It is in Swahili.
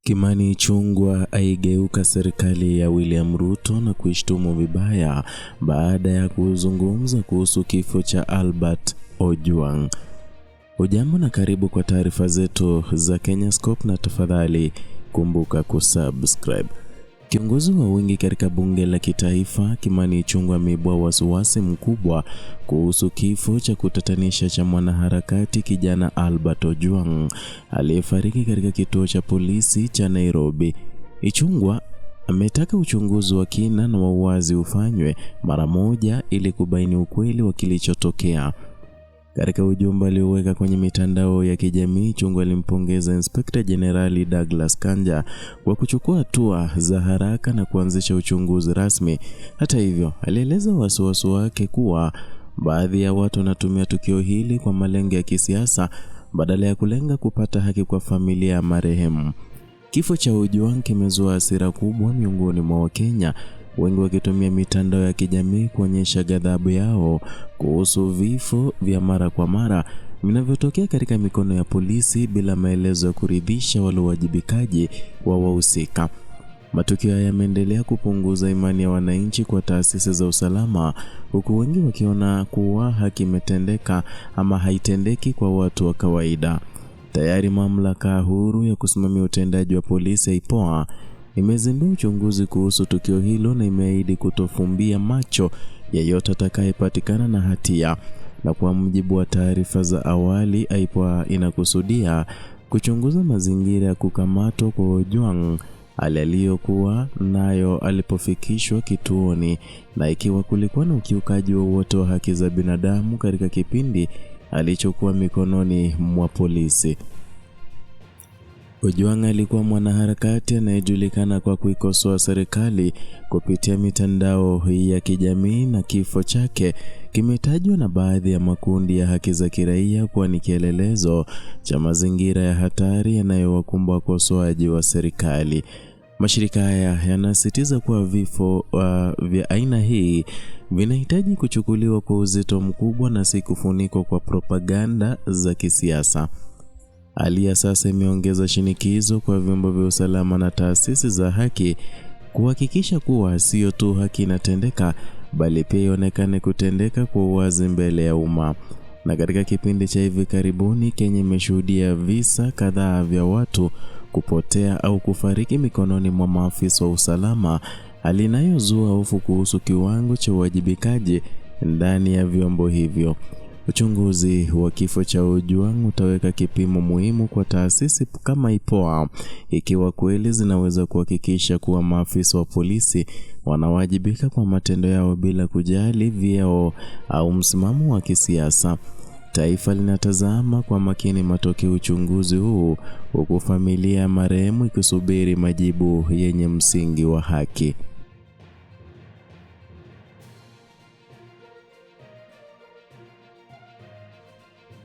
Kimani Ichung'wah aigeuka serikali ya William Ruto na kuishtumu vibaya baada ya kuzungumza kuhusu kifo cha Albert Ojwang. Ujambo na karibu kwa taarifa zetu za Kenyascope, na tafadhali kumbuka kusubscribe. Kiongozi wa wengi katika bunge la kitaifa Kimani Ichung'wah ameibua wasiwasi mkubwa kuhusu kifo cha kutatanisha cha mwanaharakati kijana Albert Ojwang aliyefariki katika kituo cha polisi cha Nairobi. Ichung'wah ametaka uchunguzi wa kina na wa uwazi ufanywe mara moja ili kubaini ukweli wa kilichotokea. Katika ujumbe alioweka kwenye mitandao ya kijamii, Ichung'wah alimpongeza Inspector General Douglas Kanja kwa kuchukua hatua za haraka na kuanzisha uchunguzi rasmi. Hata hivyo, alieleza wasiwasi wake kuwa baadhi ya watu wanatumia tukio hili kwa malengo ya kisiasa badala ya kulenga kupata haki kwa familia ya marehemu. Kifo cha Ojwang kimezua hasira kubwa miongoni mwa Wakenya, wengi wakitumia mitandao ya kijamii kuonyesha ghadhabu yao kuhusu vifo vya mara kwa mara vinavyotokea katika mikono ya polisi bila maelezo ya kuridhisha wale wajibikaji wa wahusika. Matukio haya yameendelea kupunguza imani ya wananchi kwa taasisi za usalama, huku wengi wakiona kuwa haki imetendeka ama haitendeki kwa watu wa kawaida. Tayari mamlaka huru ya kusimamia utendaji wa polisi IPOA imezindua uchunguzi kuhusu tukio hilo na imeahidi kutofumbia macho yeyote atakayepatikana na hatia. Na kwa mujibu wa taarifa za awali, IPOA inakusudia kuchunguza mazingira ya kukamatwa kwa Ojwang, hali aliyokuwa nayo alipofikishwa kituoni, na ikiwa kulikuwa na ukiukaji wowote wa haki za binadamu katika kipindi alichokuwa mikononi mwa polisi. Ojwang alikuwa mwanaharakati anayejulikana kwa kuikosoa serikali kupitia mitandao ya kijamii, na kifo chake kimetajwa na baadhi ya makundi ya haki za kiraia kuwa ni kielelezo cha mazingira ya hatari yanayowakumba wakosoaji wa serikali. Mashirika haya yanasisitiza kuwa vifo vya aina hii vinahitaji kuchukuliwa kwa uzito mkubwa na si kufunikwa kwa propaganda za kisiasa. Hali ya sasa imeongeza shinikizo kwa vyombo vya usalama na taasisi za haki kuhakikisha kuwa sio tu haki inatendeka, bali pia ionekane kutendeka kwa uwazi mbele ya umma. Na katika kipindi cha hivi karibuni, Kenya imeshuhudia visa kadhaa vya watu kupotea au kufariki mikononi mwa maafisa wa usalama, hali inayozua hofu kuhusu kiwango cha uwajibikaji ndani ya vyombo hivyo. Uchunguzi wa kifo cha Ojwang utaweka kipimo muhimu kwa taasisi kama IPOA, ikiwa kweli zinaweza kuhakikisha kuwa maafisa wa polisi wanawajibika kwa matendo yao bila kujali vyeo au msimamo wa kisiasa. Taifa linatazama kwa makini matokeo uchunguzi huu, huku familia ya marehemu ikisubiri majibu yenye msingi wa haki.